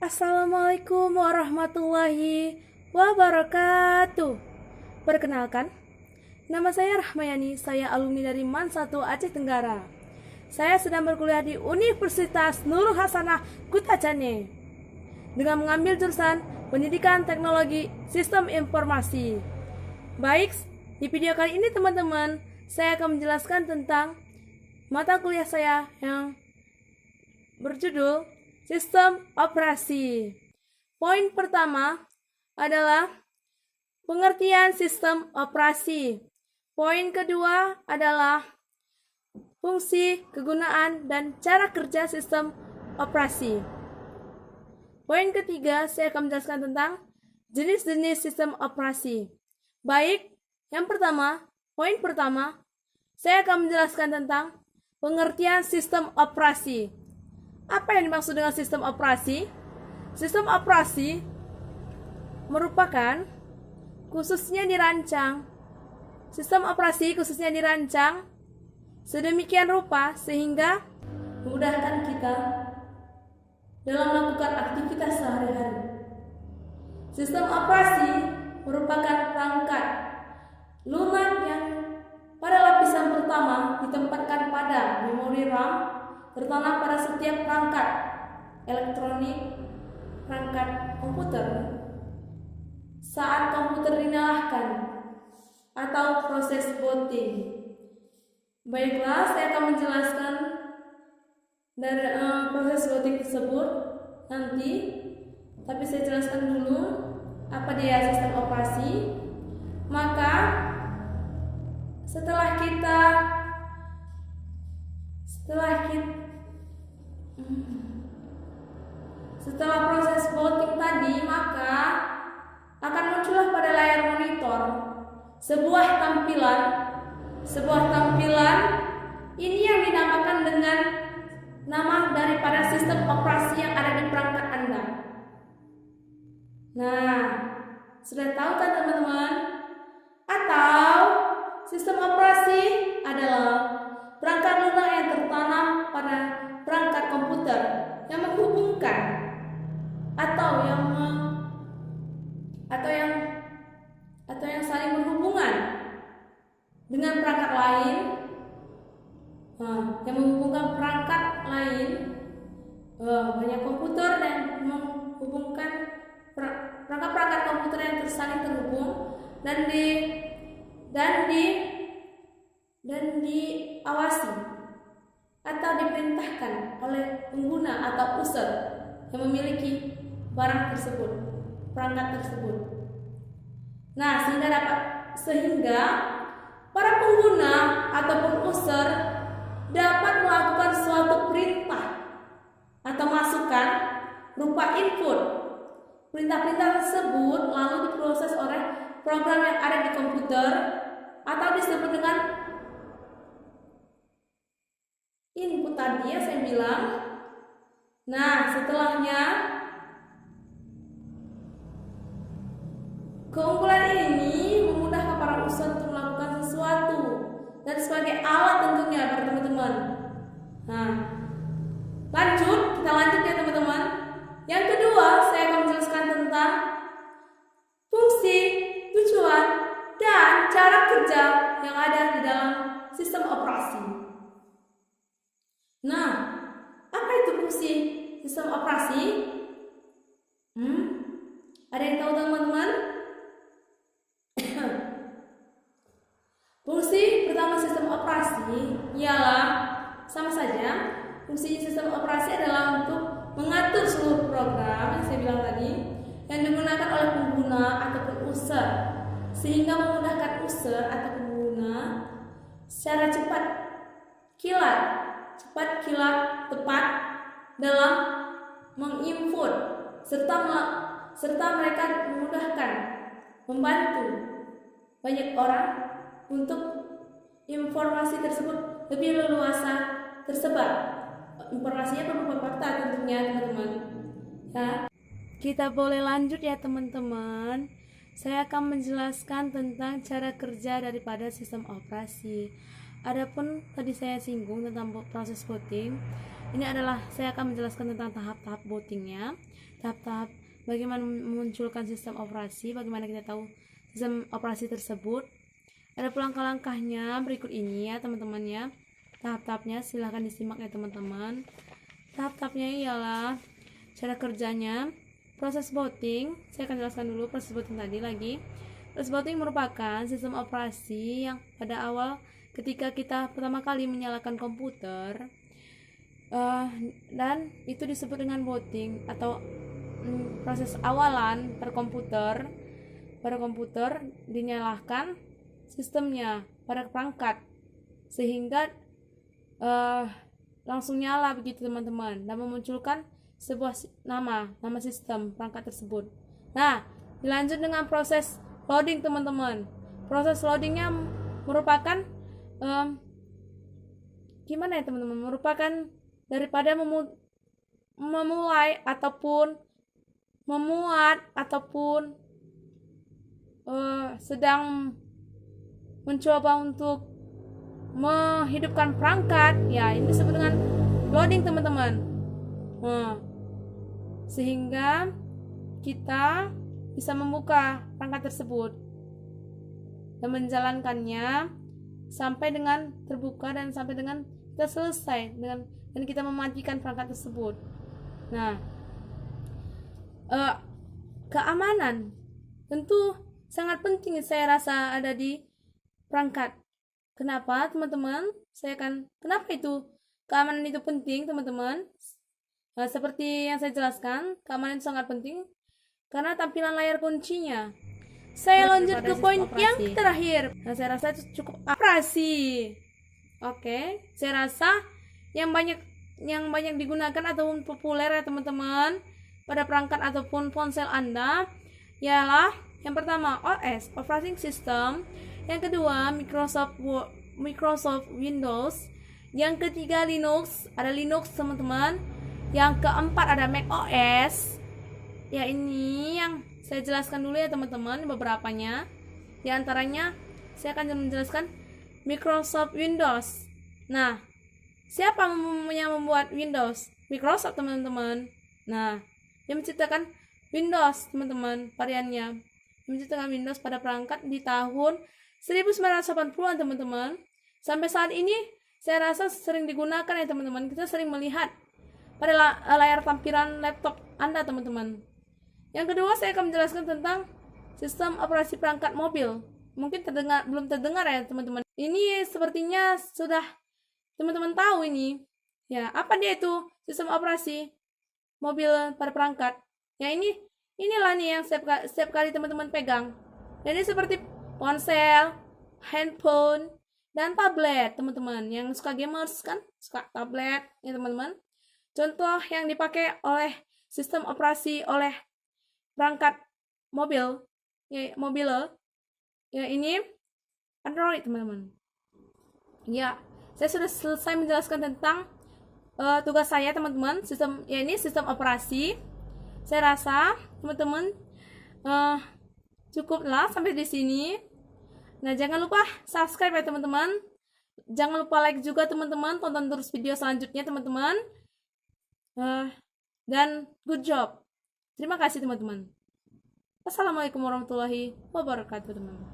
Assalamualaikum warahmatullahi wabarakatuh. Perkenalkan, nama saya Rahmayani, saya alumni dari MAN 1 Aceh Tenggara. Saya sedang berkuliah di Universitas Nurul Hasanah Kutacane dengan mengambil jurusan Pendidikan Teknologi Sistem Informasi. Baik, di video kali ini teman-teman, saya akan menjelaskan tentang mata kuliah saya yang berjudul Sistem Operasi. Poin pertama adalah pengertian sistem operasi. Poin kedua adalah fungsi, kegunaan, dan cara kerja sistem operasi. Poin ketiga, saya akan menjelaskan tentang jenis-jenis sistem operasi. Baik, yang pertama, poin pertama, saya akan menjelaskan tentang pengertian sistem operasi. Apa yang dimaksud dengan sistem operasi? Sistem operasi merupakan sistem operasi khususnya dirancang sedemikian rupa sehingga memudahkan kita dalam melakukan aktivitas sehari-hari. Sistem operasi merupakan perangkat lunak yang pada lapisan pertama ditempatkan pada memori RAM tertanam pada setiap perangkat elektronik, perangkat komputer saat komputer dinyalakan atau proses booting. Baiklah, saya akan menjelaskan dari proses booting tersebut nanti, tapi saya jelaskan dulu apa dia sistem operasi. Maka setelah proses booting tadi, maka akan muncullah pada layar monitor sebuah tampilan ini yang dinamakan dengan nama daripada sistem operasi yang ada di perangkat Anda. Nah, sudah tahu kan teman-teman? Atau sistem operasi adalah perangkat lunak yang tertanam pada perangkat komputer yang menghubungkan atau yang saling berhubungan dengan perangkat lain, yang menghubungkan perangkat lain, banyak komputer dan menghubungkan perangkat komputer yang saling terhubung dan diawasi atau diperintahkan oleh pengguna atau user yang memiliki barang tersebut, perangkat tersebut. Nah, sehingga para pengguna ataupun user dapat melakukan suatu perintah atau masukan berupa input. Perintah-perintah tersebut lalu diproses oleh program yang ada di komputer atau disebut dengan input tadi ya saya bilang. Nah, setelahnya keunggulan ini memudahkan para user untuk melakukan sesuatu dan sebagai alat tentunya para teman-teman. Nah, kita lanjut ya teman-teman. Yang kedua, saya akan menjelaskan tentang fungsi, tujuan, dan cara kerja yang ada di dalam sistem operasi. Nah, apa itu fungsi sistem operasi? Ada yang tahu teman-teman? Fungsi pertama sistem operasi ialah sama saja. Fungsi sistem operasi adalah untuk mengatur seluruh program yang saya bilang tadi yang digunakan oleh pengguna ataupun user sehingga memudahkan user atau pengguna secara cepat kilat, tepat dalam menginput serta mereka memudahkan membantu banyak orang untuk informasi tersebut lebih leluasa tersebar. Informasinya berupa fakta tentunya teman-teman. Ya. Kita boleh lanjut ya teman-teman. Saya akan menjelaskan tentang cara kerja daripada sistem operasi. Adapun tadi saya singgung tentang proses booting, ini adalah saya akan menjelaskan tentang tahap-tahap bootingnya, tahap-tahap bagaimana memunculkan sistem operasi, bagaimana kita tahu sistem operasi tersebut. Ada langkah-langkahnya berikut ini ya teman-teman ya. Tahap-tahapnya silahkan disimak ya teman-teman. Tahap-tahapnya ialah cara kerjanya. Proses booting, saya akan jelaskan dulu proses booting tadi lagi. Proses booting merupakan sistem operasi yang pada awal ketika kita pertama kali menyalakan komputer, dan itu disebut dengan booting atau proses awalan pada komputer dinyalakan sistemnya pada perangkat sehingga langsung nyala begitu teman-teman, dan memunculkan sebuah nama sistem perangkat tersebut. Nah, dilanjut dengan proses loading teman-teman. Proses loadingnya merupakan gimana ya teman-teman? Merupakan daripada memulai ataupun memuat ataupun sedang mencoba untuk menghidupkan perangkat, ya ini disebut dengan loading teman-teman. Sehingga kita bisa membuka perangkat tersebut dan menjalankannya sampai dengan terbuka dan sampai dengan kita selesai dan kita mematikan perangkat tersebut. Nah, keamanan tentu sangat penting saya rasa ada di perangkat. Kenapa teman-teman? Kenapa itu keamanan itu penting teman-teman? Nah, seperti yang saya jelaskan, keamanan itu sangat penting karena tampilan layar kuncinya. Saya lanjut ke poin yang terakhir. Nah, saya rasa itu cukup operasi. Oke, saya rasa yang banyak digunakan ataupun populer ya teman-teman pada perangkat ataupun ponsel Anda ialah yang pertama OS, operating system, yang kedua Microsoft Windows, yang ketiga Linux, ada Linux teman-teman, yang keempat ada Mac OS. Ya, ini yang saya jelaskan dulu ya teman-teman, beberapanya. Di antaranya saya akan menjelaskan Microsoft Windows. Nah, siapa yang membuat Windows? Microsoft teman-teman. Nah, yang menciptakan Windows teman-teman, variannya menciptakan Windows pada perangkat di tahun 1980-an teman-teman. Sampai saat ini saya rasa sering digunakan ya teman-teman. Kita sering melihat pada layar tampilan laptop Anda teman-teman. Yang kedua saya akan menjelaskan tentang sistem operasi perangkat mobil. Mungkin belum terdengar ya teman-teman. Ini sepertinya sudah teman-teman tahu ini. Ya, apa dia itu sistem operasi mobil pada perangkat? Ya, inilah nih yang setiap kali teman-teman pegang. Jadi seperti ponsel, handphone, dan tablet teman-teman. Yang suka gamers kan, suka tablet ya teman-teman. Contoh yang dipakai oleh sistem operasi oleh perangkat mobil, ya ini Android teman-teman. Ya, saya sudah selesai menjelaskan tentang tugas saya teman-teman. Ini sistem operasi. Saya rasa teman-teman cukuplah sampai di sini. Nah, jangan lupa subscribe ya teman-teman. Jangan lupa like juga teman-teman. Tonton terus video selanjutnya teman-teman. Dan good job. Terima kasih teman-teman. Assalamualaikum warahmatullahi wabarakatuh teman-teman.